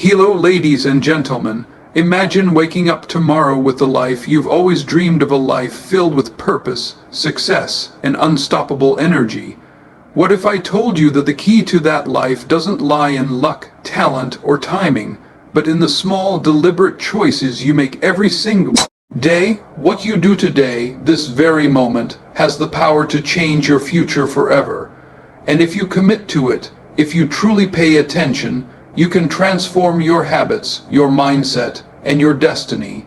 Hello, ladies and gentlemen. Imagine waking up tomorrow with the life you've always dreamed of, a life filled with purpose, success, and unstoppable energy. What if I told you that the key to that life doesn't lie in luck, talent, or timing, but in the small, deliberate choices you make every single day? What you do today, this very moment, has the power to change your future forever. And if you commit to it, if you truly pay attention, you can transform your habits, your mindset, and your destiny.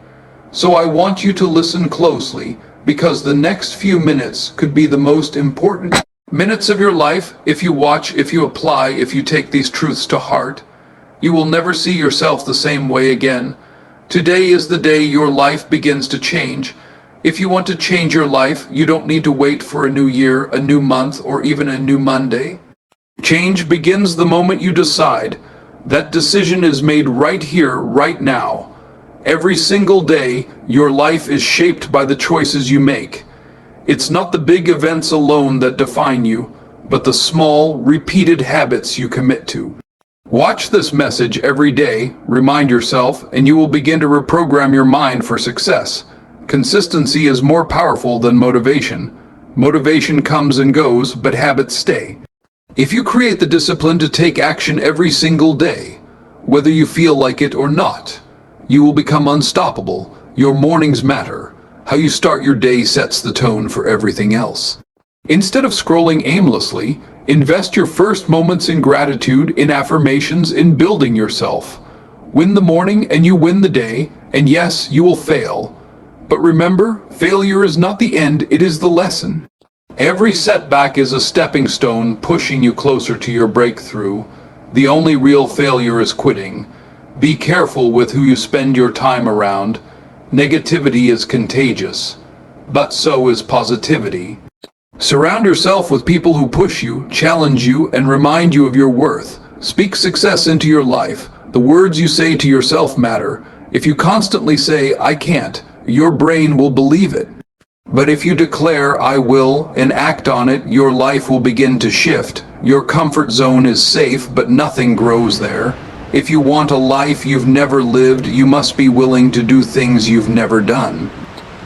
So I want you to listen closely, because the next few minutes could be the most important minutes of your life. If you watch, if you apply, if you take these truths to heart, you will never see yourself the same way again. Today is the day your life begins to change. If you want to change your life, you don't need to wait for a new year, a new month, or even a new Monday. Change begins the moment you decide. That decision is made right here, right now. Every single day, your life is shaped by the choices you make. It's not the big events alone that define you, but the small, repeated habits you commit to. Watch this message every day, remind yourself, and you will begin to reprogram your mind for success. Consistency is more powerful than motivation. Motivation comes and goes, but habits stay. If you create the discipline to take action every single day, whether you feel like it or not, you will become unstoppable. Your mornings matter. How you start your day sets the tone for everything else. Instead of scrolling aimlessly, invest your first moments in gratitude, in affirmations, in building yourself. Win the morning and you win the day, and yes, you will fail. But remember, failure is not the end, it is the lesson. Every setback is a stepping stone pushing you closer to your breakthrough. The only real failure is quitting. Be careful with who you spend your time around. Negativity is contagious, but so is positivity. Surround yourself with people who push you, challenge you, and remind you of your worth. Speak success into your life. The words you say to yourself matter. If you constantly say, "I can't," your brain will believe it. But if you declare, "I will," and act on it, your life will begin to shift. Your comfort zone is safe, but nothing grows there. If you want a life you've never lived, you must be willing to do things you've never done.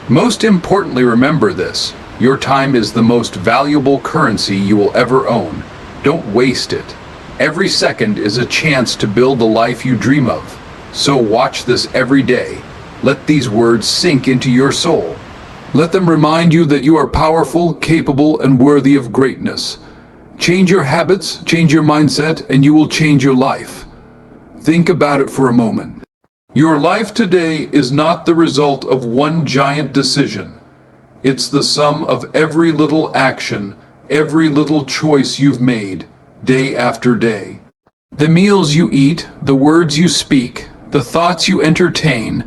Most importantly, remember this: your time is the most valuable currency you will ever own. Don't waste it. Every second is a chance to build the life you dream of. So watch this every day. Let these words sink into your soul. Let them remind you that you are powerful, capable, and worthy of greatness. Change your habits, change your mindset, and you will change your life. Think about it for a moment. Your life today is not the result of one giant decision. It's the sum of every little action, every little choice you've made, day after day. The meals you eat, the words you speak, the thoughts you entertain,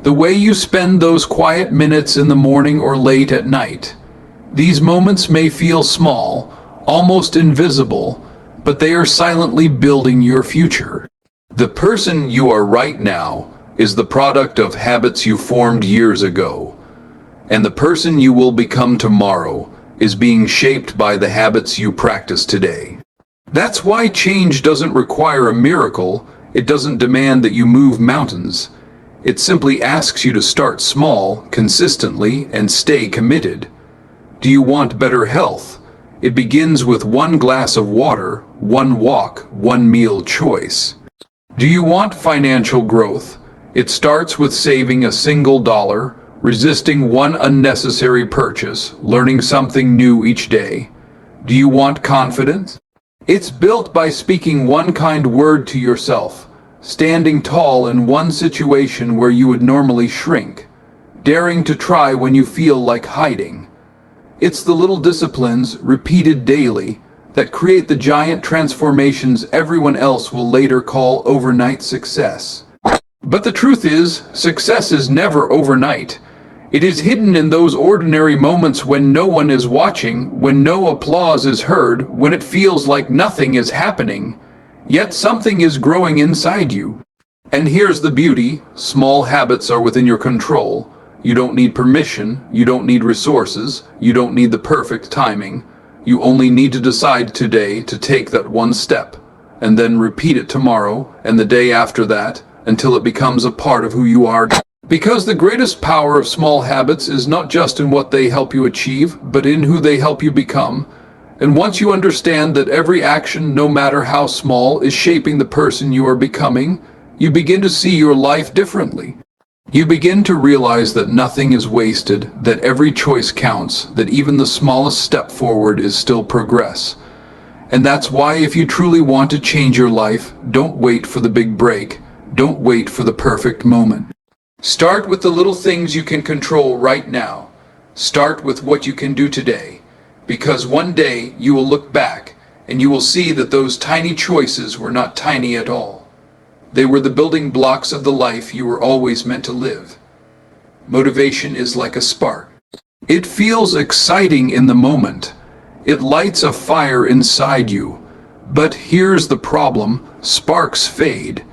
the way you spend those quiet minutes in the morning or late at night. These moments may feel small, almost invisible, but they are silently building your future. The person you are right now is the product of habits you formed years ago, and the person you will become tomorrow is being shaped by the habits you practice today. That's why change doesn't require a miracle. It doesn't demand that you move mountains. It simply asks you to start small, consistently, and stay committed. Do you want better health? It begins with one glass of water, one walk, one meal choice. Do you want financial growth? It starts with saving a single dollar, resisting one unnecessary purchase, learning something new each day. Do you want confidence? It's built by speaking one kind word to yourself, standing tall in one situation where you would normally shrink, daring to try when you feel like hiding. It's the little disciplines, repeated daily, that create the giant transformations everyone else will later call overnight success. But the truth is, success is never overnight. It is hidden in those ordinary moments when no one is watching, when no applause is heard, when it feels like nothing is happening. Yet something is growing inside you. And here's the beauty: small habits are within your control. You don't need permission, you don't need resources, you don't need the perfect timing. You only need to decide today to take that one step. and then repeat it tomorrow and the day after that until it becomes a part of who you are. Because the greatest power of small habits is not just in what they help you achieve, but in who they help you become. And once you understand that every action, no matter how small, is shaping the person you are becoming, you begin to see your life differently. You begin to realize that nothing is wasted, that every choice counts, that even the smallest step forward is still progress. And that's why if you truly want to change your life, don't wait for the big break. Don't wait for the perfect moment. Start with the little things you can control right now. Start with what you can do today. Because one day you will look back and you will see that those tiny choices were not tiny at all. They were the building blocks of the life you were always meant to live. Motivation is like a spark. It feels exciting in the moment. It lights a fire inside you. But here's the problem: sparks fade.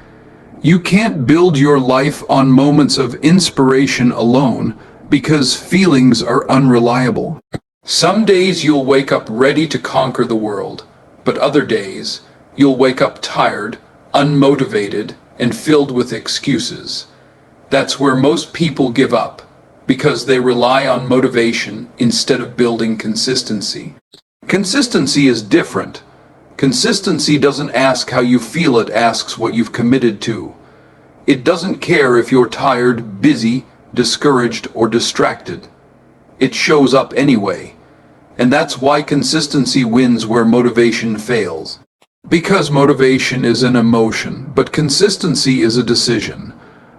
You can't build your life on moments of inspiration alone because feelings are unreliable. Some days you'll wake up ready to conquer the world, but other days you'll wake up tired, unmotivated, and filled with excuses. That's where most people give up, because they rely on motivation instead of building consistency. Consistency is different. Consistency doesn't ask how you feel, it asks what you've committed to. It doesn't care if you're tired, busy, discouraged, or distracted. It shows up anyway. And that's why consistency wins where motivation fails. Because motivation is an emotion, but consistency is a decision.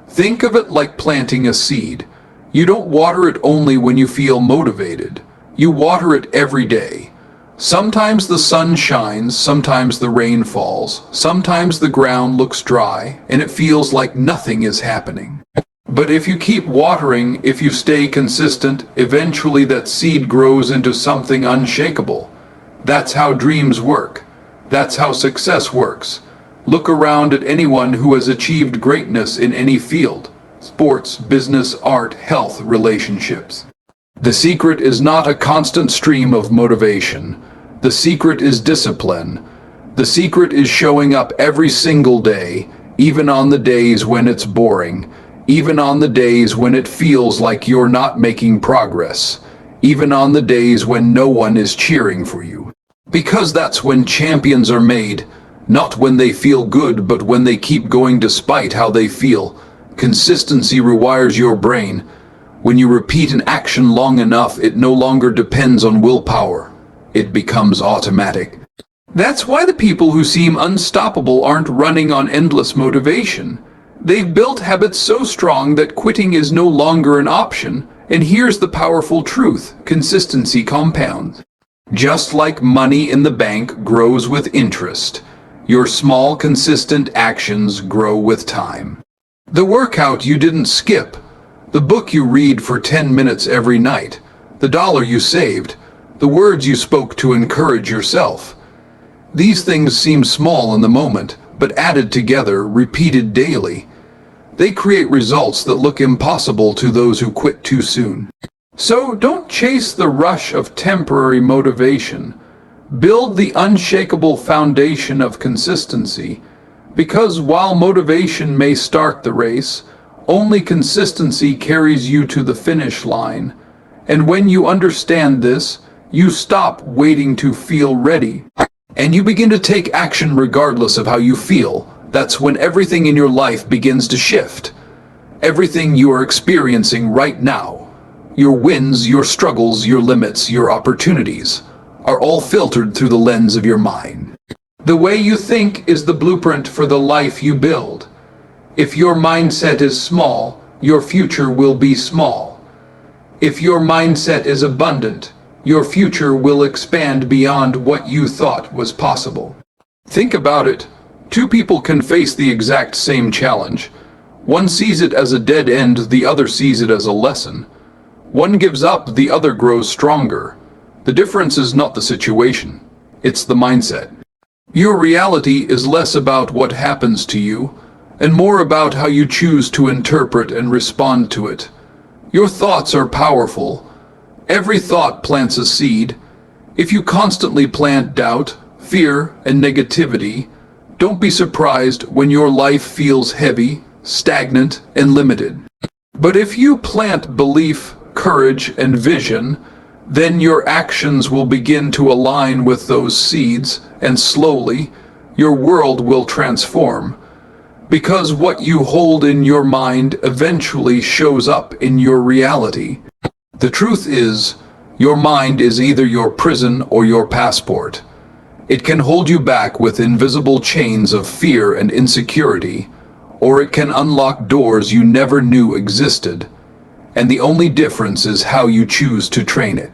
Think of it like planting a seed. You don't water it only when you feel motivated. You water it every day. Sometimes the sun shines, sometimes the rain falls, sometimes the ground looks dry, and it feels like nothing is happening. But if you keep watering, if you stay consistent, eventually that seed grows into something unshakable. That's how dreams work. That's how success works. Look around at anyone who has achieved greatness in any field: sports, business, art, health, relationships. The secret is not a constant stream of motivation. The secret is discipline. The secret is showing up every single day, even on the days when it's boring. Even on the days when it feels like you're not making progress. Even on the days when no one is cheering for you. Because that's when champions are made. Not when they feel good, but when they keep going despite how they feel. Consistency rewires your brain. When you repeat an action long enough, it no longer depends on willpower. It becomes automatic. That's why the people who seem unstoppable aren't running on endless motivation. They've built habits so strong that quitting is no longer an option. And here's the powerful truth: consistency compounds. Just like money in the bank grows with interest, your small, consistent actions grow with time. The workout you didn't skip, the book you read for 10 minutes every night, the dollar you saved, the words you spoke to encourage yourself. These things seem small in the moment, but added together, repeated daily, they create results that look impossible to those who quit too soon. So don't chase the rush of temporary motivation. Build the unshakable foundation of consistency. Because while motivation may start the race, only consistency carries you to the finish line. And when you understand this, you stop waiting to feel ready. And you begin to take action regardless of how you feel. That's when everything in your life begins to shift. Everything you are experiencing right now, your wins, your struggles, your limits, your opportunities, are all filtered through the lens of your mind. The way you think is the blueprint for the life you build. If your mindset is small, your future will be small. If your mindset is abundant, your future will expand beyond what you thought was possible. Think about it. Two people can face the exact same challenge. One sees it as a dead end, the other sees it as a lesson. One gives up, the other grows stronger. The difference is not the situation, it's the mindset. Your reality is less about what happens to you, and more about how you choose to interpret and respond to it. Your thoughts are powerful. Every thought plants a seed. If you constantly plant doubt, fear, and negativity, Don't be surprised when your life feels heavy, stagnant, and limited. But if you plant belief, courage, and vision, then your actions will begin to align with those seeds, and slowly, your world will transform. Because what you hold in your mind eventually shows up in your reality. The truth is, your mind is either your prison or your passport. It can hold you back with invisible chains of fear and insecurity, or it can unlock doors you never knew existed. And the only difference is how you choose to train it.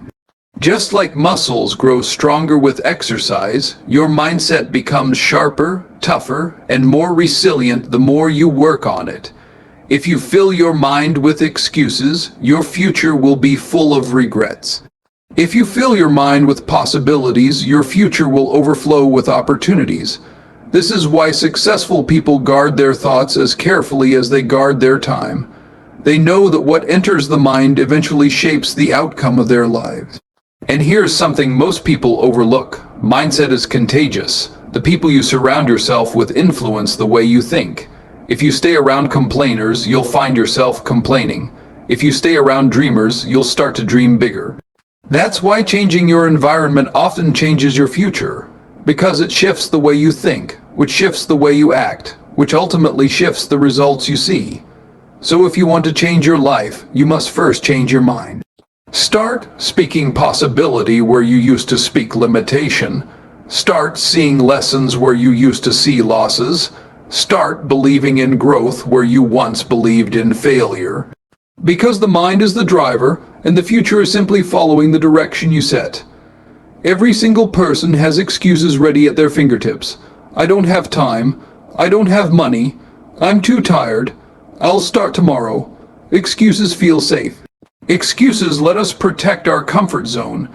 Just like muscles grow stronger with exercise, your mindset becomes sharper, tougher, and more resilient the more you work on it. If you fill your mind with excuses, your future will be full of regrets. If you fill your mind with possibilities, your future will overflow with opportunities. This is why successful people guard their thoughts as carefully as they guard their time. They know that what enters the mind eventually shapes the outcome of their lives. And here's something most people overlook. Mindset is contagious. The people you surround yourself with influence the way you think. If you stay around complainers, you'll find yourself complaining. If you stay around dreamers, you'll start to dream bigger. That's why changing your environment often changes your future. Because it shifts the way you think, which shifts the way you act, which ultimately shifts the results you see. So if you want to change your life, you must first change your mind. Start speaking possibility where you used to speak limitation. Start seeing lessons where you used to see losses. Start believing in growth where you once believed in failure. Because the mind is the driver, and the future is simply following the direction you set. Every single person has excuses ready at their fingertips. I don't have time. I don't have money. I'm too tired. I'll start tomorrow. Excuses feel safe. Excuses let us protect our comfort zone.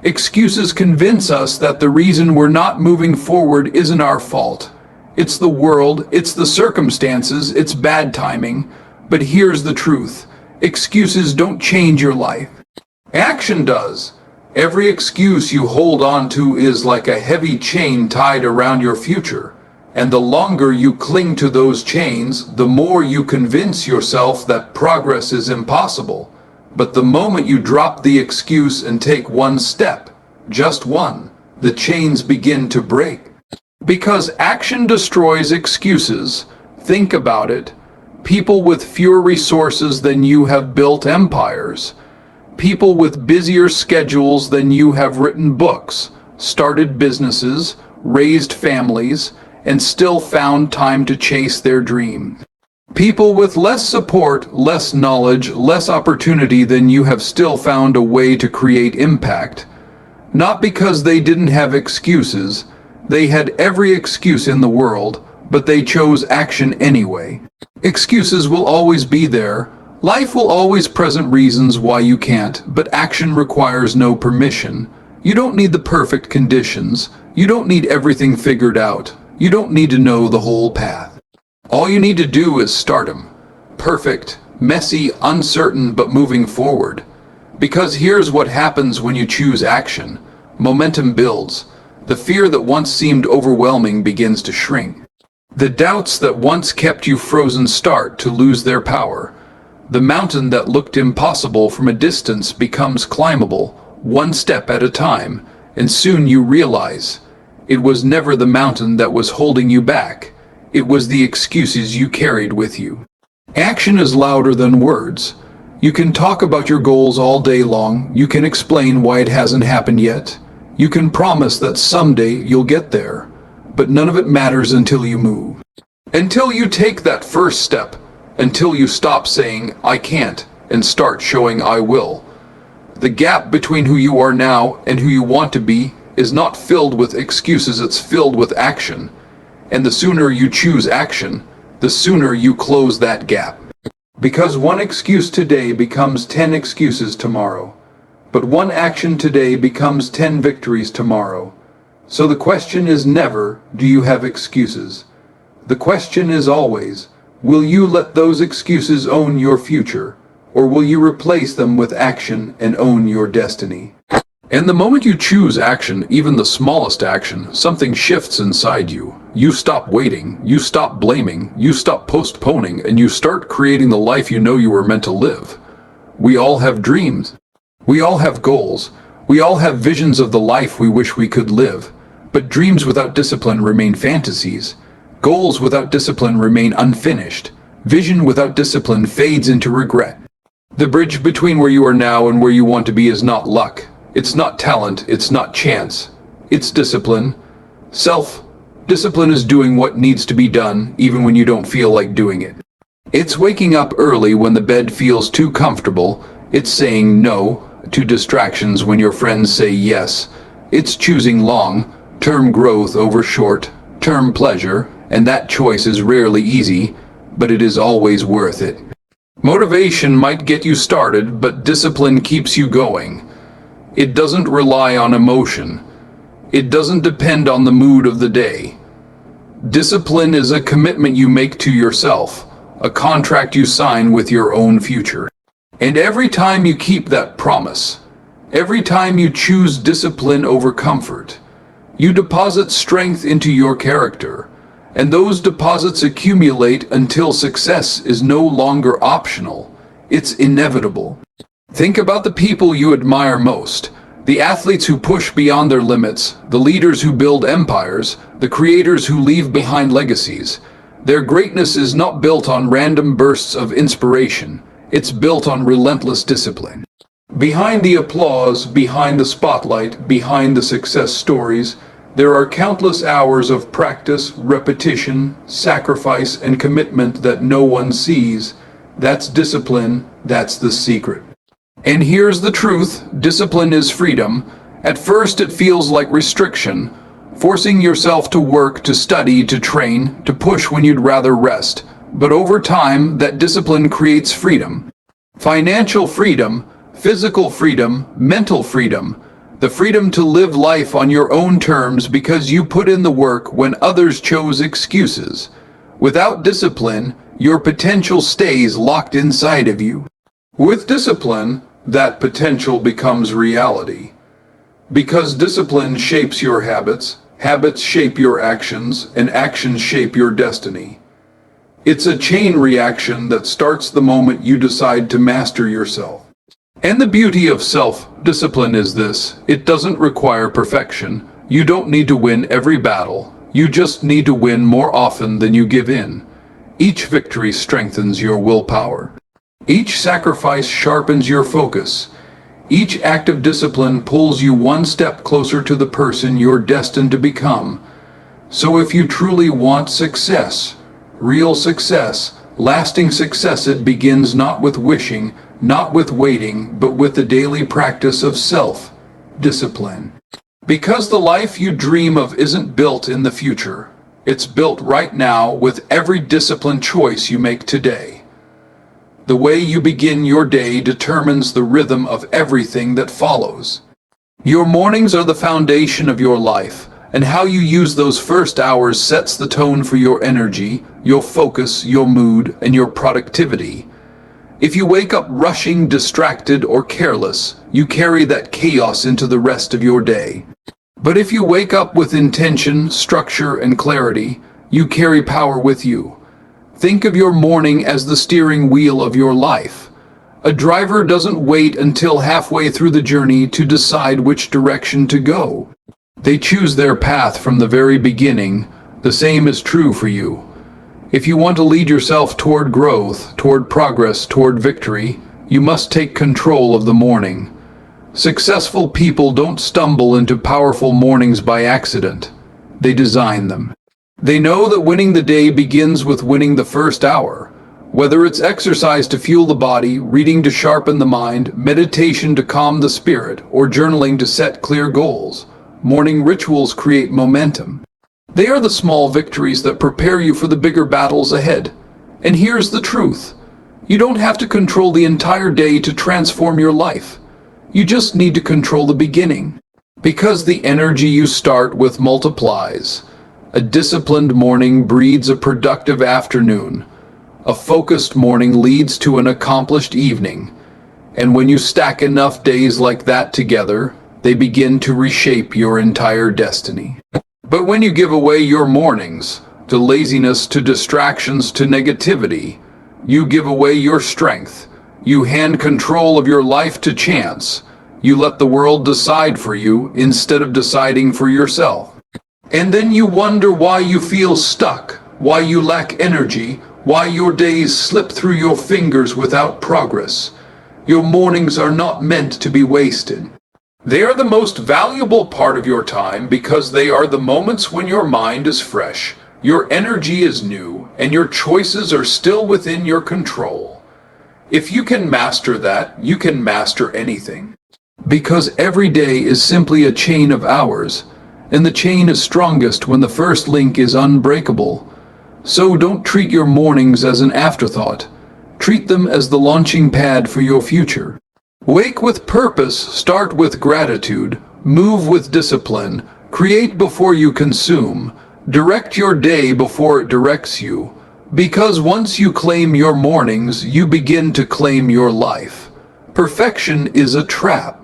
Excuses convince us that the reason we're not moving forward isn't our fault. It's the world, it's the circumstances, it's bad timing. But here's the truth. Excuses don't change your life. Action does. Every excuse you hold on to is like a heavy chain tied around your future. And the longer you cling to those chains, the more you convince yourself that progress is impossible. But the moment you drop the excuse and take one step, just one, the chains begin to break. Because action destroys excuses. Think about it. People with fewer resources than you have built empires. People with busier schedules than you have written books, started businesses, raised families, and still found time to chase their dreams. People with less support, less knowledge, less opportunity than you have still found a way to create impact. Not because they didn't have excuses. They had every excuse in the world, but they chose action anyway. Excuses will always be there. Life will always present reasons why you can't, but action requires no permission. You don't need the perfect conditions. You don't need everything figured out. You don't need to know the whole path. All you need to do is start them. Perfect, messy, uncertain, but moving forward. Because here's what happens when you choose action. Momentum builds. The fear that once seemed overwhelming begins to shrink. The doubts that once kept you frozen start to lose their power. The mountain that looked impossible from a distance becomes climbable, one step at a time, and soon you realize it was never the mountain that was holding you back. It was the excuses you carried with you. Action is louder than words. You can talk about your goals all day long. You can explain why it hasn't happened yet. You can promise that someday you'll get there. But none of it matters until you move. Until you take that first step. Until you stop saying, I can't, and start showing I will. The gap between who you are now and who you want to be is not filled with excuses, it's filled with action. And the sooner you choose action, the sooner you close that gap. Because one excuse today becomes 10 excuses tomorrow. But one action today becomes 10 victories tomorrow. So the question is never, do you have excuses? The question is always, will you let those excuses own your future? Or will you replace them with action and own your destiny? And the moment you choose action, even the smallest action, something shifts inside you. You stop waiting, you stop blaming, you stop postponing, and you start creating the life you know you were meant to live. We all have dreams. We all have goals. We all have visions of the life we wish we could live. But dreams without discipline remain fantasies. Goals without discipline remain unfinished. Vision without discipline fades into regret. The bridge between where you are now and where you want to be is not luck. It's not talent, it's not chance. It's discipline. Self-discipline is doing what needs to be done, even when you don't feel like doing it. It's waking up early when the bed feels too comfortable. It's saying no to distractions when your friends say yes. It's choosing long-term growth over short-term pleasure, and that choice is rarely easy, but it is always worth it. Motivation might get you started, but discipline keeps you going. It doesn't rely on emotion. It doesn't depend on the mood of the day. Discipline is a commitment you make to yourself, a contract you sign with your own future. And every time you keep that promise, every time you choose discipline over comfort, you deposit strength into your character, and those deposits accumulate until success is no longer optional. It's inevitable. Think about the people you admire most, the athletes who push beyond their limits, the leaders who build empires, the creators who leave behind legacies. Their greatness is not built on random bursts of inspiration. It's built on relentless discipline. Behind the applause, behind the spotlight, behind the success stories, there are countless hours of practice, repetition, sacrifice, and commitment that no one sees. That's discipline. That's the secret. And here's the truth. Discipline is freedom. At first it feels like restriction, forcing yourself to work, to study, to train, to push when you'd rather rest. But over time, that discipline creates freedom. Financial freedom, physical freedom, mental freedom. The freedom to live life on your own terms because you put in the work when others chose excuses. Without discipline, your potential stays locked inside of you. With discipline, that potential becomes reality. Because discipline shapes your habits, habits shape your actions, and actions shape your destiny. It's a chain reaction that starts the moment you decide to master yourself. And the beauty of self-discipline is this: it doesn't require perfection. You don't need to win every battle. You just need to win more often than you give in. Each victory strengthens your willpower. Each sacrifice sharpens your focus. Each act of discipline pulls you one step closer to the person you're destined to become. So if you truly want success, real success, lasting success, it begins not with wishing, not with waiting, but with the daily practice of self-discipline. Because the life you dream of isn't built in the future. It's built right now with every disciplined choice you make today. The way you begin your day determines the rhythm of everything that follows. Your mornings are the foundation of your life, and how you use those first hours sets the tone for your energy, your focus, your mood, and your productivity. If you wake up rushing, distracted, or careless, you carry that chaos into the rest of your day. But if you wake up with intention, structure, and clarity, you carry power with you. Think of your morning as the steering wheel of your life. A driver doesn't wait until halfway through the journey to decide which direction to go. They choose their path from the very beginning. The same is true for you. If you want to lead yourself toward growth, toward progress, toward victory, you must take control of the morning. Successful people don't stumble into powerful mornings by accident. They design them. They know that winning the day begins with winning the first hour. Whether it's exercise to fuel the body, reading to sharpen the mind, meditation to calm the spirit, or journaling to set clear goals, morning rituals create momentum. They are the small victories that prepare you for the bigger battles ahead. And here's the truth. You don't have to control the entire day to transform your life. You just need to control the beginning. Because the energy you start with multiplies. A disciplined morning breeds a productive afternoon. A focused morning leads to an accomplished evening. And when you stack enough days like that together, they begin to reshape your entire destiny. But when you give away your mornings to laziness, to distractions, to negativity, you give away your strength. You hand control of your life to chance. You let the world decide for you instead of deciding for yourself. And then you wonder why you feel stuck, why you lack energy, why your days slip through your fingers without progress. Your mornings are not meant to be wasted. They are the most valuable part of your time because they are the moments when your mind is fresh, your energy is new, and your choices are still within your control. If you can master that, you can master anything. Because every day is simply a chain of hours, and the chain is strongest when the first link is unbreakable. So don't treat your mornings as an afterthought. Treat them as the launching pad for your future. Wake with purpose, start with gratitude, move with discipline, create before you consume, direct your day before it directs you. Because once you claim your mornings, you begin to claim your life. Perfection is a trap.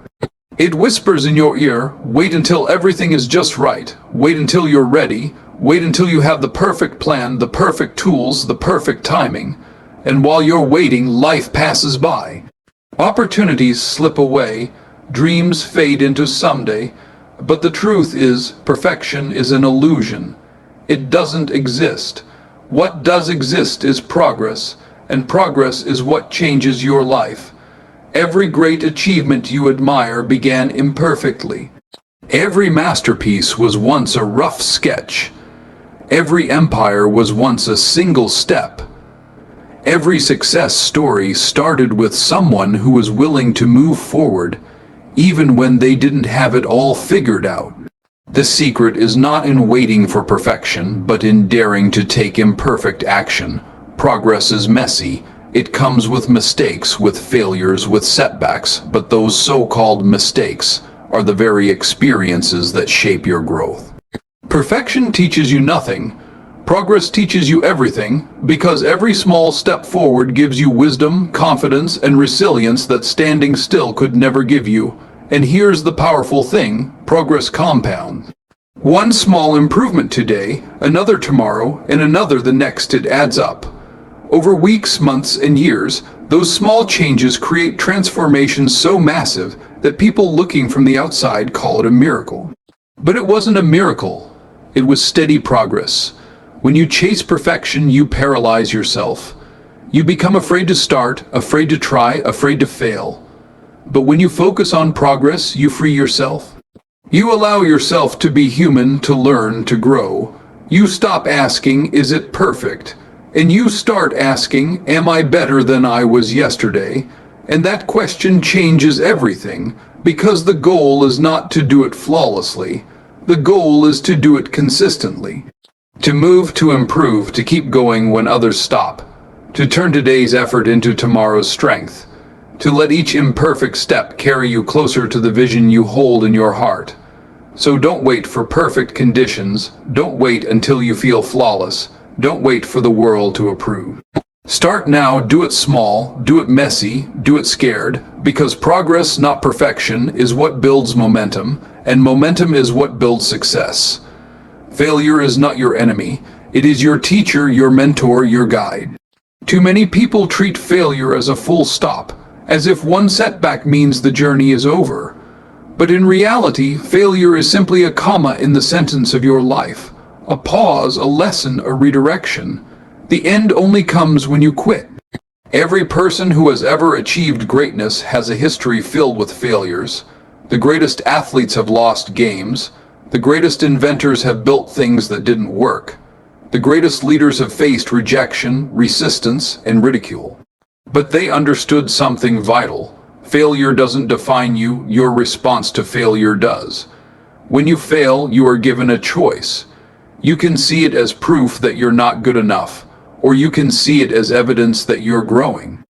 It whispers in your ear, wait until everything is just right, wait until you're ready, wait until you have the perfect plan, the perfect tools, the perfect timing. And while you're waiting, life passes by. Opportunities slip away, dreams fade into someday, but the truth is, perfection is an illusion. It doesn't exist. What does exist is progress, and progress is what changes your life. Every great achievement you admire began imperfectly. Every masterpiece was once a rough sketch. Every empire was once a single step. Every success story started with someone who was willing to move forward, even when they didn't have it all figured out. The secret is not in waiting for perfection, but in daring to take imperfect action. Progress is messy. It comes with mistakes, with failures, with setbacks, but those so-called mistakes are the very experiences that shape your growth. Perfection teaches you nothing. Progress teaches you everything, because every small step forward gives you wisdom, confidence, and resilience that standing still could never give you. And here's the powerful thing, progress compounds. One small improvement today, another tomorrow, and another the next, it adds up. Over weeks, months, and years, those small changes create transformations so massive that people looking from the outside call it a miracle. But it wasn't a miracle. It was steady progress. When you chase perfection, you paralyze yourself. You become afraid to start, afraid to try, afraid to fail. But when you focus on progress, you free yourself. You allow yourself to be human, to learn, to grow. You stop asking, is it perfect? And you start asking, am I better than I was yesterday? And that question changes everything, because the goal is not to do it flawlessly. The goal is to do it consistently. To move, to improve, to keep going when others stop. To turn today's effort into tomorrow's strength. To let each imperfect step carry you closer to the vision you hold in your heart. So don't wait for perfect conditions. Don't wait until you feel flawless. Don't wait for the world to approve. Start now, do it small, do it messy, do it scared, because progress, not perfection, is what builds momentum, and momentum is what builds success. Failure is not your enemy. It is your teacher, your mentor, your guide. Too many people treat failure as a full stop, as if one setback means the journey is over. But in reality, failure is simply a comma in the sentence of your life. A pause, a lesson, a redirection. The end only comes when you quit. Every person who has ever achieved greatness has a history filled with failures. The greatest athletes have lost games. The greatest inventors have built things that didn't work. The greatest leaders have faced rejection, resistance, and ridicule. But they understood something vital. Failure doesn't define you, your response to failure does. When you fail, you are given a choice. You can see it as proof that you're not good enough, or you can see it as evidence that you're growing.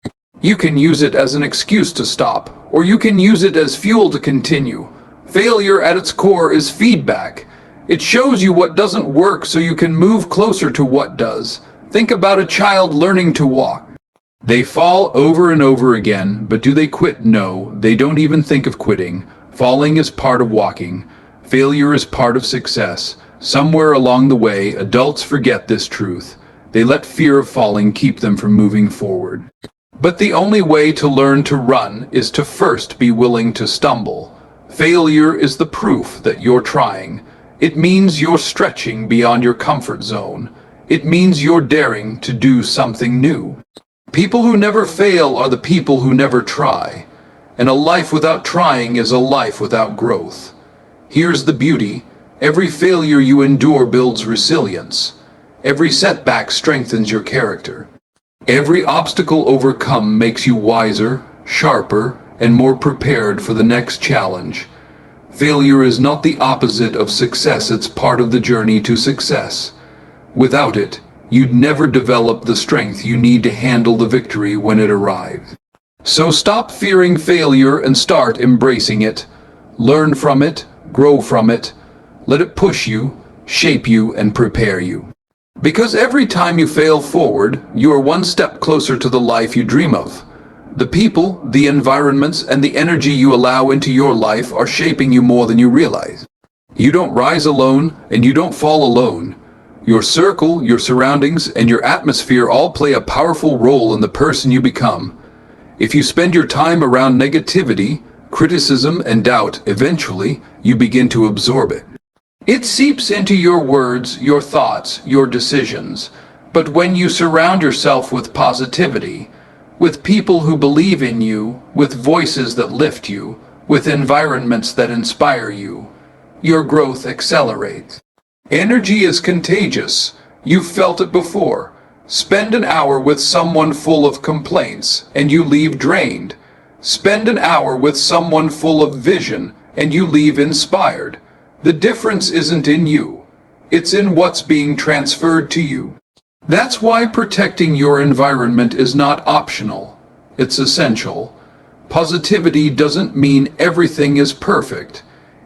You can use it as an excuse to stop, or you can use it as fuel to continue. Failure at its core is feedback. It shows you what doesn't work so you can move closer to what does. Think about a child learning to walk. They fall over and over again, but do they quit? No, they don't even think of quitting. Falling is part of walking. Failure is part of success. Somewhere along the way, adults forget this truth. They let fear of falling keep them from moving forward. But the only way to learn to run is to first be willing to stumble. Failure is the proof that you're trying. It means you're stretching beyond your comfort zone. It means you're daring to do something new. People who never fail are the people who never try. And a life without trying is a life without growth. Here's the beauty. Every failure you endure builds resilience. Every setback strengthens your character. Every obstacle overcome makes you wiser, sharper, and more prepared for the next challenge. Failure is not the opposite of success, it's part of the journey to success. Without it, you'd never develop the strength you need to handle the victory when it arrives. So stop fearing failure and start embracing it. Learn from it, grow from it. Let it push you, shape you, and prepare you. Because every time you fail forward, you are one step closer to the life you dream of. The people, the environments, and the energy you allow into your life are shaping you more than you realize. You don't rise alone, and you don't fall alone. Your circle, your surroundings, and your atmosphere all play a powerful role in the person you become. If you spend your time around negativity, criticism, and doubt, eventually, you begin to absorb it. It seeps into your words, your thoughts, your decisions. But when you surround yourself with positivity, with people who believe in you, with voices that lift you, with environments that inspire you, your growth accelerates. Energy is contagious. You've felt it before. Spend an hour with someone full of complaints, and you leave drained. Spend an hour with someone full of vision, and you leave inspired. The difference isn't in you. It's in what's being transferred to you. That's why protecting your environment is not optional. It's essential. Positivity doesn't mean everything is perfect.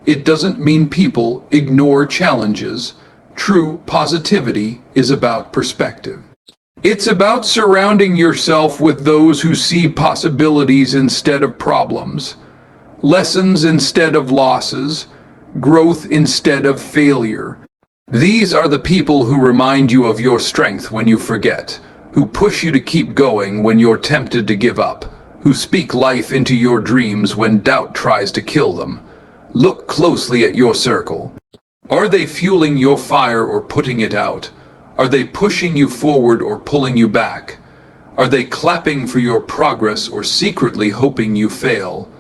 It doesn't mean people ignore challenges. True positivity is about perspective. It's about surrounding yourself with those who see possibilities instead of problems, lessons instead of losses, growth instead of failure. These are the people who remind you of your strength when you forget, who push you to keep going when you're tempted to give up, who speak life into your dreams when doubt tries to kill them. Look closely at your circle. Are they fueling your fire or putting it out? Are they pushing you forward or pulling you back? Are they clapping for your progress or secretly hoping you fail?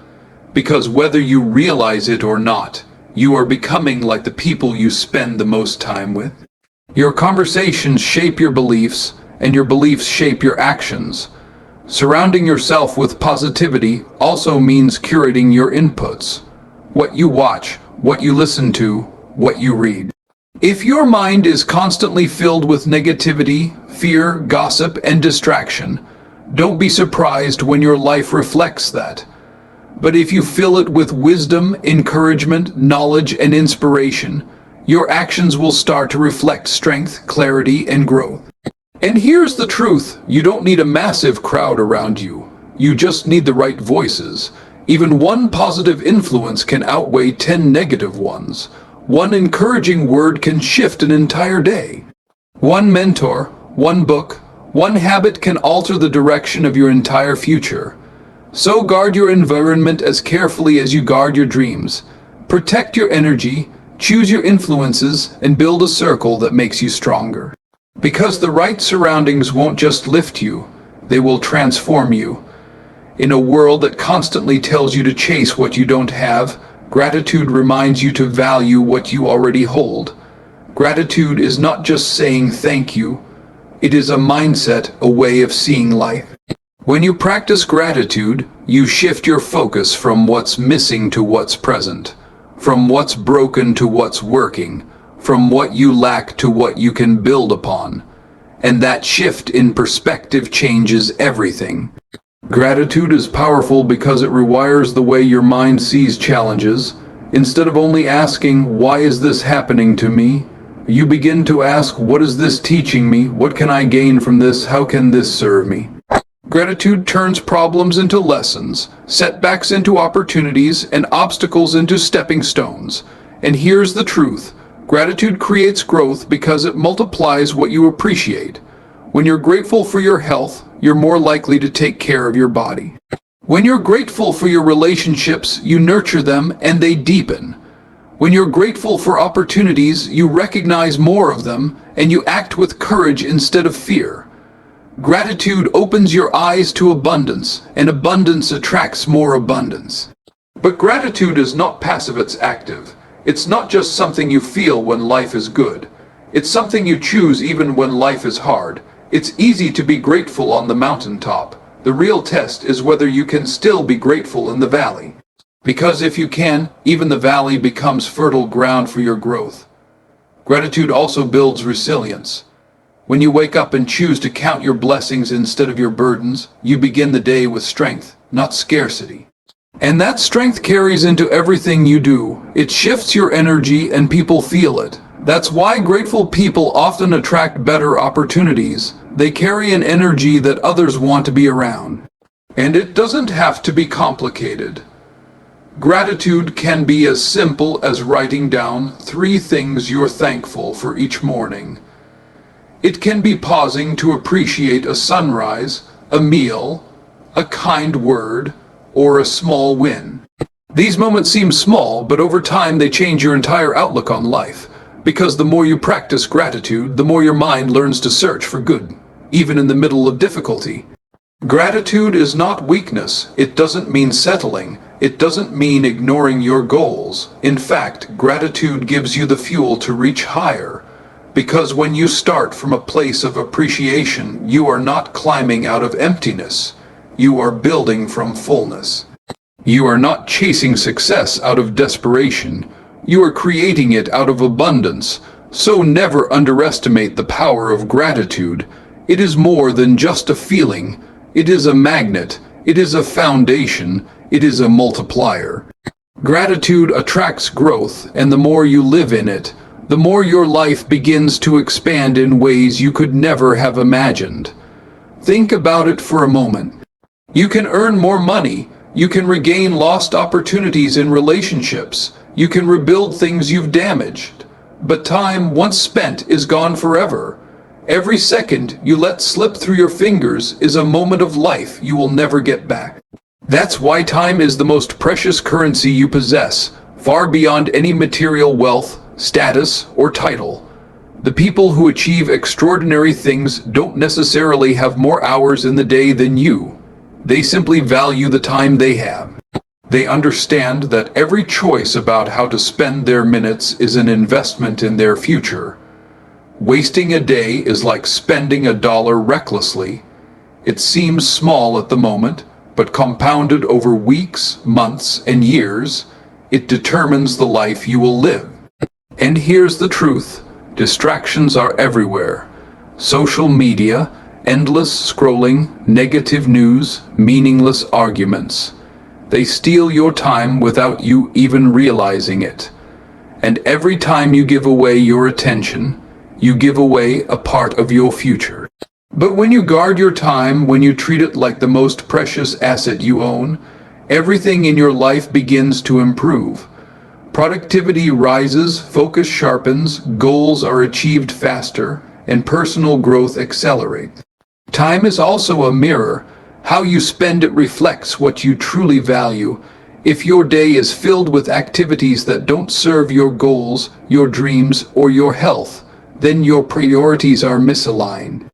Because whether you realize it or not, you are becoming like the people you spend the most time with. Your conversations shape your beliefs, and your beliefs shape your actions. Surrounding yourself with positivity also means curating your inputs. What you watch, what you listen to, what you read. If your mind is constantly filled with negativity, fear, gossip, and distraction, don't be surprised when your life reflects that. But if you fill it with wisdom, encouragement, knowledge, and inspiration, your actions will start to reflect strength, clarity, and growth. And here's the truth, you don't need a massive crowd around you. You just need the right voices. Even one positive influence can outweigh 10 negative ones. One encouraging word can shift an entire day. One mentor, one book, one habit can alter the direction of your entire future. So guard your environment as carefully as you guard your dreams. Protect your energy, choose your influences, and build a circle that makes you stronger. Because the right surroundings won't just lift you, they will transform you. In a world that constantly tells you to chase what you don't have, gratitude reminds you to value what you already hold. Gratitude is not just saying thank you. It is a mindset, a way of seeing life. When you practice gratitude, you shift your focus from what's missing to what's present, from what's broken to what's working, from what you lack to what you can build upon. And that shift in perspective changes everything. Gratitude is powerful because it rewires the way your mind sees challenges. Instead of only asking, "Why is this happening to me?" you begin to ask, "What is this teaching me? What can I gain from this? How can this serve me?" Gratitude turns problems into lessons, setbacks into opportunities, and obstacles into stepping stones. And here's the truth. Gratitude creates growth because it multiplies what you appreciate. When you're grateful for your health, you're more likely to take care of your body. When you're grateful for your relationships, you nurture them and they deepen. When you're grateful for opportunities, you recognize more of them and you act with courage instead of fear. Gratitude opens your eyes to abundance, and abundance attracts more abundance. But gratitude is not passive, it's active. It's not just something you feel when life is good. It's something you choose even when life is hard. It's easy to be grateful on the mountaintop. The real test is whether you can still be grateful in the valley. Because if you can, even the valley becomes fertile ground for your growth. Gratitude also builds resilience. When you wake up and choose to count your blessings instead of your burdens, you begin the day with strength, not scarcity. And that strength carries into everything you do. It shifts your energy and people feel it. That's why grateful people often attract better opportunities. They carry an energy that others want to be around. And it doesn't have to be complicated. Gratitude can be as simple as writing down 3 things you're thankful for each morning. It can be pausing to appreciate a sunrise, a meal, a kind word, or a small win. These moments seem small, but over time they change your entire outlook on life. Because the more you practice gratitude, the more your mind learns to search for good, even in the middle of difficulty. Gratitude is not weakness. It doesn't mean settling. It doesn't mean ignoring your goals. In fact, gratitude gives you the fuel to reach higher. Because when you start from a place of appreciation, you are not climbing out of emptiness. You are building from fullness. You are not chasing success out of desperation. You are creating it out of abundance. So never underestimate the power of gratitude. It is more than just a feeling. It is a magnet. It is a foundation. It is a multiplier. Gratitude attracts growth, and the more you live in it, the more your life begins to expand in ways you could never have imagined. Think about it for a moment. You can earn more money. You can regain lost opportunities in relationships. You can rebuild things you've damaged. But time once spent is gone forever. Every second you let slip through your fingers is a moment of life you will never get back. That's why time is the most precious currency you possess, far beyond any material wealth, status, or title. The people who achieve extraordinary things don't necessarily have more hours in the day than you. They simply value the time they have. They understand that every choice about how to spend their minutes is an investment in their future. Wasting a day is like spending $1 recklessly. It seems small at the moment, but compounded over weeks, months, and years, it determines the life you will live. And here's the truth. Distractions are everywhere. Social media, endless scrolling, negative news, meaningless arguments. They steal your time without you even realizing it. And every time you give away your attention, you give away a part of your future. But when you guard your time, when you treat it like the most precious asset you own, everything in your life begins to improve. Productivity rises, focus sharpens, goals are achieved faster, and personal growth accelerates. Time is also a mirror. How you spend it reflects what you truly value. If your day is filled with activities that don't serve your goals, your dreams, or your health, then your priorities are misaligned.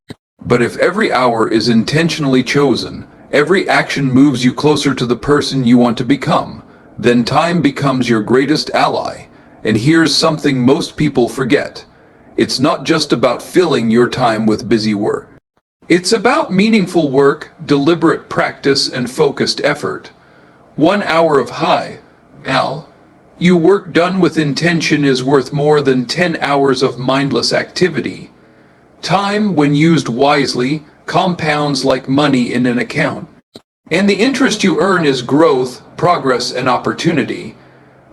But if every hour is intentionally chosen, every action moves you closer to the person you want to become, then time becomes your greatest ally. And here's something most people forget. It's not just about filling your time with busy work. It's about meaningful work, deliberate practice, and focused effort. 1 hour of you work done with intention is worth more than 10 hours of mindless activity. Time, when used wisely, compounds like money in an account. And the interest you earn is growth, progress, and opportunity.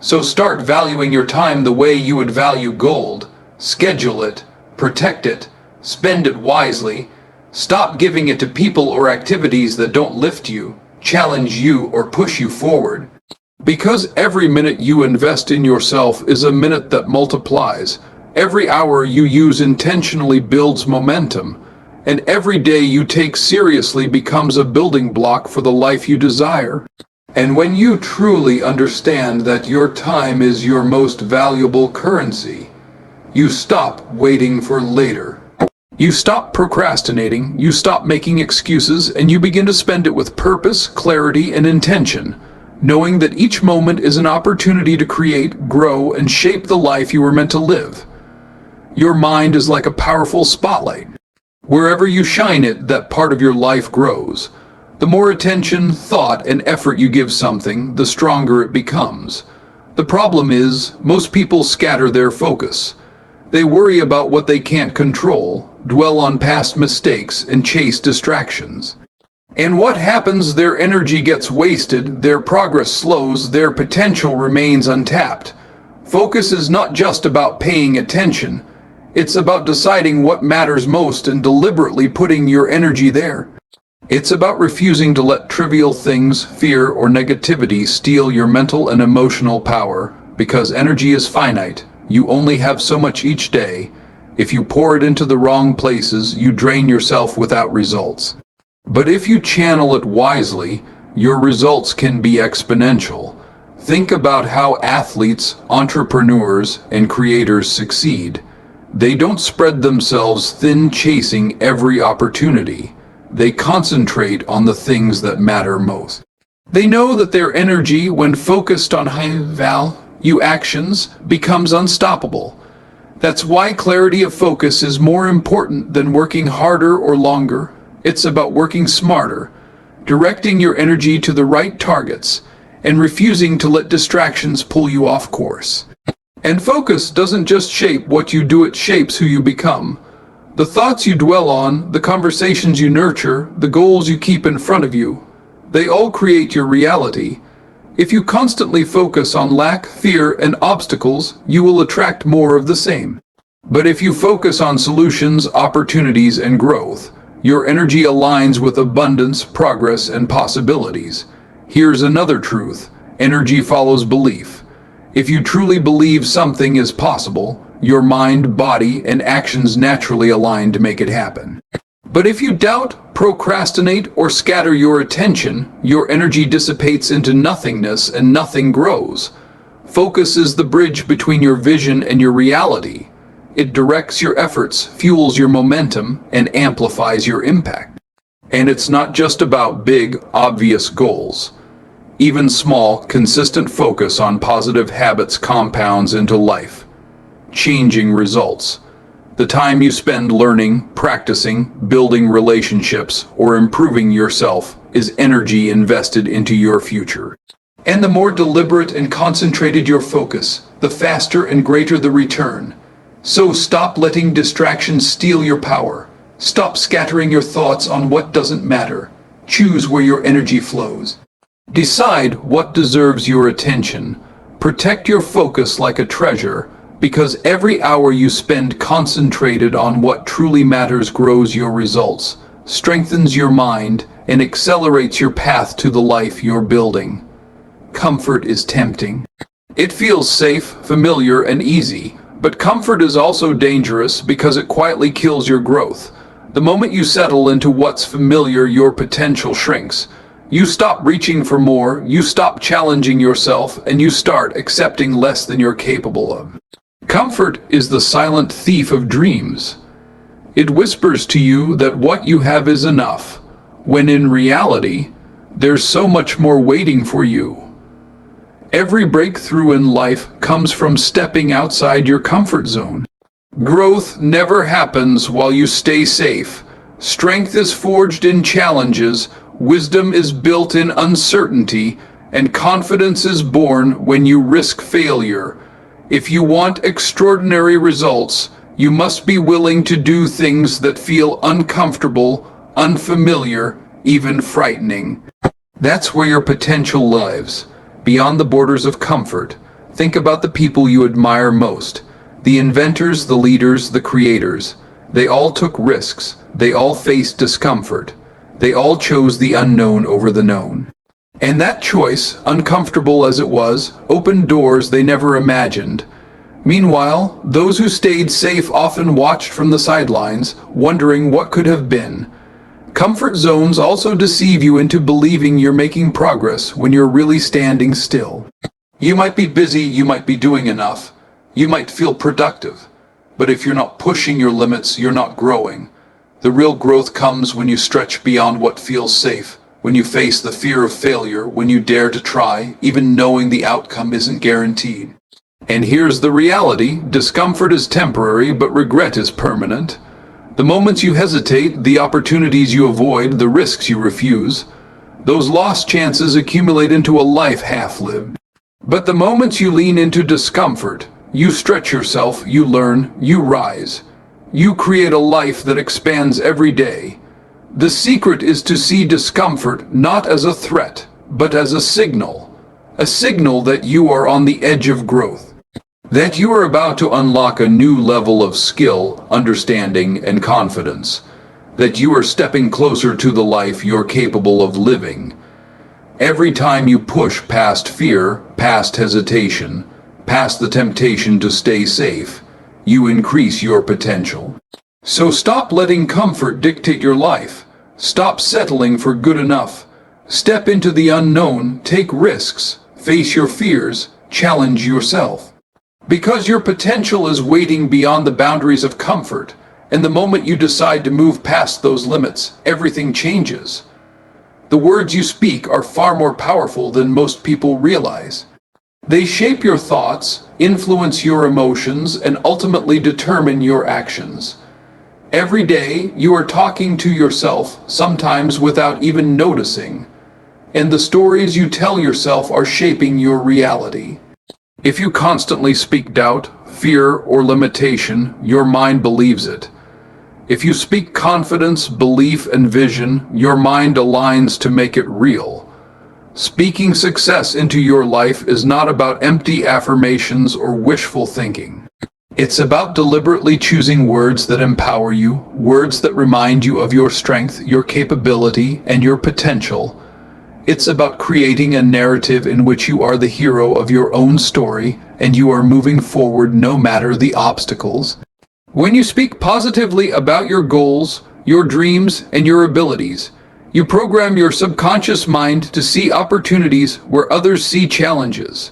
So start valuing your time the way you would value gold. Schedule it, protect it, spend it wisely. Stop giving it to people or activities that don't lift you, challenge you, or push you forward. Because every minute you invest in yourself is a minute that multiplies. Every hour you use intentionally builds momentum, and every day you take seriously becomes a building block for the life you desire. And when you truly understand that your time is your most valuable currency, you stop waiting for later. You stop procrastinating, you stop making excuses, and you begin to spend it with purpose, clarity, and intention, knowing that each moment is an opportunity to create, grow, and shape the life you were meant to live. Your mind is like a powerful spotlight. Wherever you shine it, that part of your life grows. The more attention, thought, and effort you give something, the stronger it becomes. The problem is, most people scatter their focus. They worry about what they can't control, dwell on past mistakes, and chase distractions. And what happens? Their energy gets wasted, their progress slows, their potential remains untapped. Focus is not just about paying attention. It's about deciding what matters most and deliberately putting your energy there. It's about refusing to let trivial things, fear, or negativity steal your mental and emotional power, because energy is finite. You only have so much each day. If you pour it into the wrong places, you drain yourself without results. But if you channel it wisely, your results can be exponential. Think about how athletes, entrepreneurs, and creators succeed. They don't spread themselves thin chasing every opportunity. They concentrate on the things that matter most. They know that their energy, when focused on high-value actions, becomes unstoppable. That's why clarity of focus is more important than working harder or longer. It's about working smarter, directing your energy to the right targets, and refusing to let distractions pull you off course. And focus doesn't just shape what you do, it shapes who you become. The thoughts you dwell on, the conversations you nurture, the goals you keep in front of you, they all create your reality. If you constantly focus on lack, fear, and obstacles, you will attract more of the same. But if you focus on solutions, opportunities, and growth, your energy aligns with abundance, progress, and possibilities. Here's another truth: energy follows belief. If you truly believe something is possible, your mind, body, and actions naturally align to make it happen. But if you doubt, procrastinate, or scatter your attention, your energy dissipates into nothingness and nothing grows. Focus is the bridge between your vision and your reality. It directs your efforts, fuels your momentum, and amplifies your impact. And it's not just about big, obvious goals. Even small, consistent focus on positive habits compounds into life-changing results. The time you spend learning, practicing, building relationships, or improving yourself is energy invested into your future. And the more deliberate and concentrated your focus, the faster and greater the return. So stop letting distractions steal your power. Stop scattering your thoughts on what doesn't matter. Choose where your energy flows. Decide what deserves your attention. Protect your focus like a treasure, because every hour you spend concentrated on what truly matters grows your results, strengthens your mind, and accelerates your path to the life you're building. Comfort is tempting. It feels safe, familiar, and easy, but comfort is also dangerous because it quietly kills your growth. The moment you settle into what's familiar, your potential shrinks. You stop reaching for more, you stop challenging yourself, and you start accepting less than you're capable of. Comfort is the silent thief of dreams. It whispers to you that what you have is enough, when in reality, there's so much more waiting for you. Every breakthrough in life comes from stepping outside your comfort zone. Growth never happens while you stay safe. Strength is forged in challenges, wisdom is built in uncertainty, and confidence is born when you risk failure. If you want extraordinary results, you must be willing to do things that feel uncomfortable, unfamiliar, even frightening. That's where your potential lives. Beyond the borders of comfort, think about the people you admire most. The inventors, the leaders, the creators. They all took risks. They all faced discomfort. They all chose the unknown over the known. And that choice, uncomfortable as it was, opened doors they never imagined. Meanwhile, those who stayed safe often watched from the sidelines, wondering what could have been. Comfort zones also deceive you into believing you're making progress when you're really standing still. You might be busy, you might be doing enough, you might feel productive, but if you're not pushing your limits, you're not growing. The real growth comes when you stretch beyond what feels safe, when you face the fear of failure, when you dare to try, even knowing the outcome isn't guaranteed. And here's the reality: discomfort is temporary, but regret is permanent. The moments you hesitate, the opportunities you avoid, the risks you refuse, those lost chances accumulate into a life half-lived. But the moments you lean into discomfort, you stretch yourself, you learn, you rise. You create a life that expands every day. The secret is to see discomfort not as a threat, but as a signal that you are on the edge of growth, that you are about to unlock a new level of skill, understanding, and confidence, that you are stepping closer to the life you're capable of living. Every time you push past fear, past hesitation, past the temptation to stay safe, you increase your potential. So stop letting comfort dictate your life. Stop settling for good enough. Step into the unknown, take risks, face your fears, challenge yourself. Because your potential is waiting beyond the boundaries of comfort, and the moment you decide to move past those limits, everything changes. The words you speak are far more powerful than most people realize. They shape your thoughts, influence your emotions, and ultimately determine your actions. Every day, you are talking to yourself, sometimes without even noticing, and the stories you tell yourself are shaping your reality. If you constantly speak doubt, fear, or limitation, your mind believes it. If you speak confidence, belief, and vision, your mind aligns to make it real. Speaking success into your life is not about empty affirmations or wishful thinking. It's about deliberately choosing words that empower you, words that remind you of your strength, your capability, and your potential. It's about creating a narrative in which you are the hero of your own story and you are moving forward no matter the obstacles. When you speak positively about your goals, your dreams, and your abilities, you program your subconscious mind to see opportunities where others see challenges.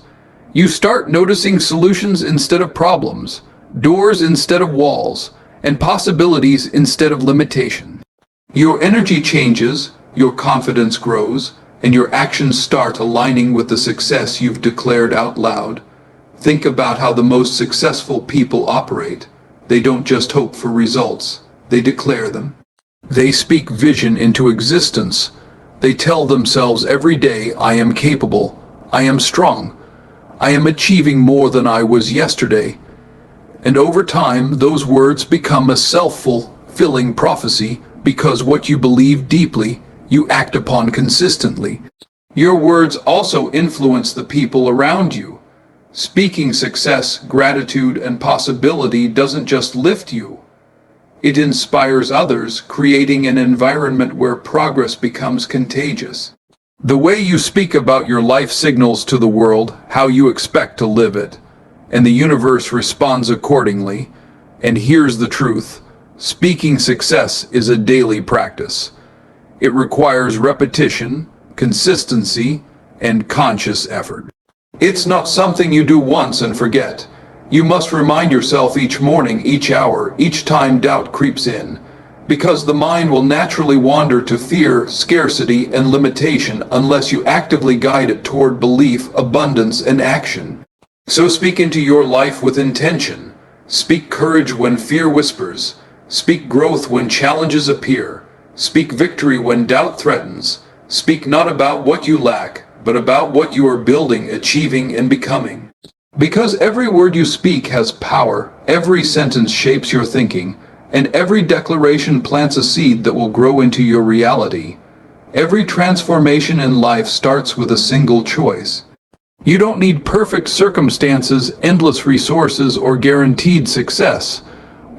You start noticing solutions instead of problems, doors instead of walls, and possibilities instead of limitation. Your energy changes, your confidence grows, and your actions start aligning with the success you've declared out loud. Think about how the most successful people operate. They don't just hope for results, they declare them. They speak vision into existence. They tell themselves every day, I am capable, I am strong, I am achieving more than I was yesterday. And over time, those words become a self-fulfilling prophecy, because what you believe deeply, you act upon consistently. Your words also influence the people around you. Speaking success, gratitude, and possibility doesn't just lift you. It inspires others, creating an environment where progress becomes contagious. The way you speak about your life signals to the world how you expect to live it, and the universe responds accordingly. And here's the truth: speaking success is a daily practice. It requires repetition, consistency, and conscious effort. It's not something you do once and forget. You must remind yourself each morning, each hour, each time doubt creeps in, because the mind will naturally wander to fear, scarcity, and limitation unless you actively guide it toward belief, abundance, and action. So speak into your life with intention. Speak courage when fear whispers. Speak growth when challenges appear. Speak victory when doubt threatens. Speak not about what you lack, but about what you are building, achieving, and becoming. Because every word you speak has power, every sentence shapes your thinking, and every declaration plants a seed that will grow into your reality. Every transformation in life starts with a single choice. You don't need perfect circumstances, endless resources, or guaranteed success.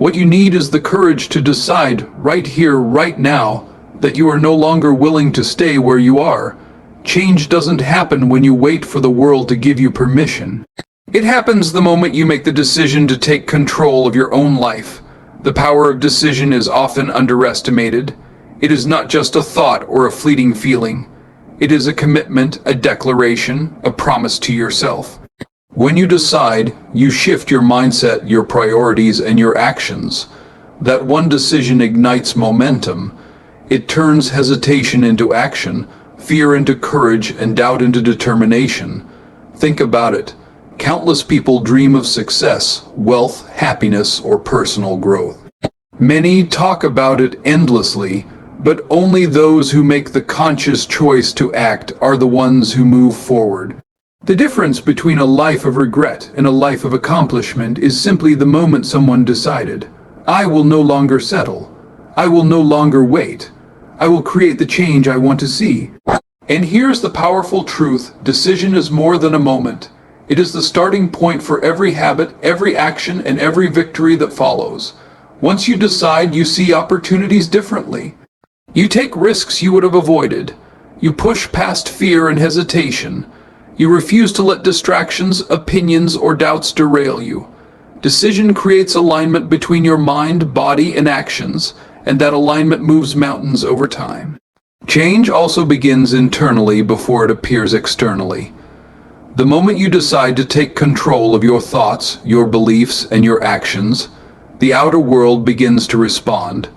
What you need is the courage to decide right here, right now, that you are no longer willing to stay where you are. Change doesn't happen when you wait for the world to give you permission. It happens the moment you make the decision to take control of your own life. The power of decision is often underestimated. It is not just a thought or a fleeting feeling. It is a commitment, a declaration, a promise to yourself. When you decide, you shift your mindset, your priorities, and your actions. That one decision ignites momentum. It turns hesitation into action, fear into courage, and doubt into determination. Think about it. Countless people dream of success, wealth, happiness, or personal growth. Many talk about it endlessly, but only those who make the conscious choice to act are the ones who move forward. The difference between a life of regret and a life of accomplishment is simply the moment someone decided, I will no longer settle. I will no longer wait. I will create the change I want to see. And here's the powerful truth: decision is more than a moment. It is the starting point for every habit, every action, and every victory that follows. Once you decide, you see opportunities differently. You take risks you would have avoided. You push past fear and hesitation. You refuse to let distractions, opinions, or doubts derail you. Decision creates alignment between your mind, body, and actions, and that alignment moves mountains over time. Change also begins internally before it appears externally. The moment you decide to take control of your thoughts, your beliefs, and your actions, the outer world begins to respond.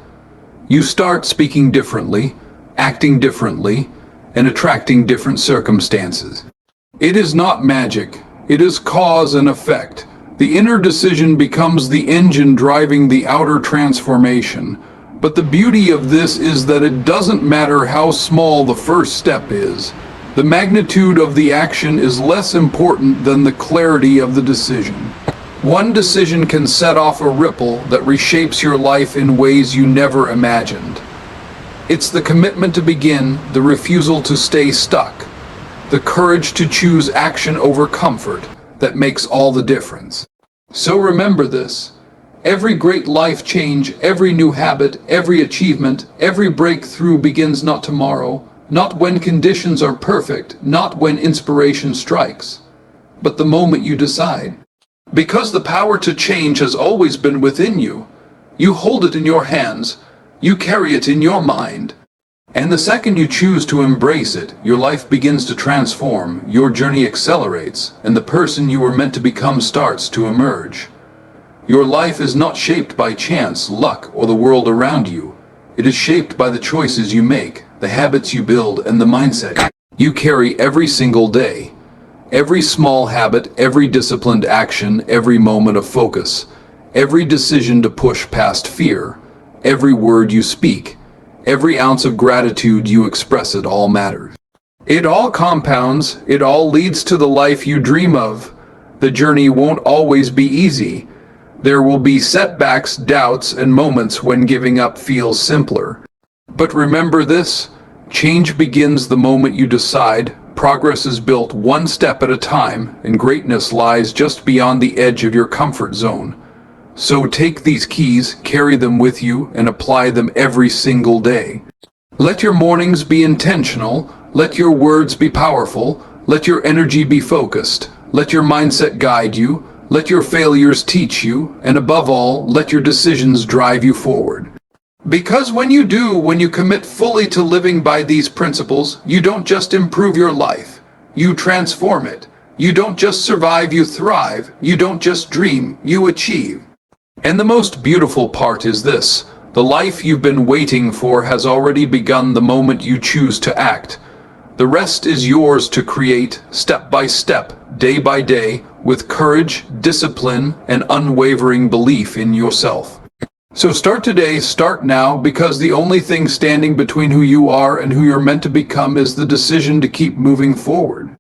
You start speaking differently, acting differently, and attracting different circumstances. It is not magic. It is cause and effect. The inner decision becomes the engine driving the outer transformation. But the beauty of this is that it doesn't matter how small the first step is. The magnitude of the action is less important than the clarity of the decision. One decision can set off a ripple that reshapes your life in ways you never imagined. It's the commitment to begin, the refusal to stay stuck, the courage to choose action over comfort that makes all the difference. So remember this: every great life change, every new habit, every achievement, every breakthrough begins not tomorrow, not when conditions are perfect, not when inspiration strikes, but the moment you decide. Because the power to change has always been within you. You hold it in your hands. You carry it in your mind. And the second you choose to embrace it, your life begins to transform, your journey accelerates, and the person you were meant to become starts to emerge. Your life is not shaped by chance, luck, or the world around you. It is shaped by the choices you make, the habits you build, and the mindset you carry every single day. Every small habit, every disciplined action, every moment of focus, every decision to push past fear, every word you speak, every ounce of gratitude you express, it all matters. It all compounds, it all leads to the life you dream of. The journey won't always be easy. There will be setbacks, doubts, and moments when giving up feels simpler. But remember this: change begins the moment you decide. Progress is built one step at a time, and greatness lies just beyond the edge of your comfort zone. So take these keys, carry them with you, and apply them every single day. Let your mornings be intentional. Let your words be powerful. Let your energy be focused. Let your mindset guide you. Let your failures teach you. And above all, let your decisions drive you forward. Because when you commit fully to living by these principles, you don't just improve your life, you transform it. You don't just survive, you thrive. You don't just dream, you achieve. And the most beautiful part is this: the life you've been waiting for has already begun the moment you choose to act. The rest is yours to create, step by step, day by day, with courage, discipline, and unwavering belief in yourself. So start today, start now, because the only thing standing between who you are and who you're meant to become is the decision to keep moving forward.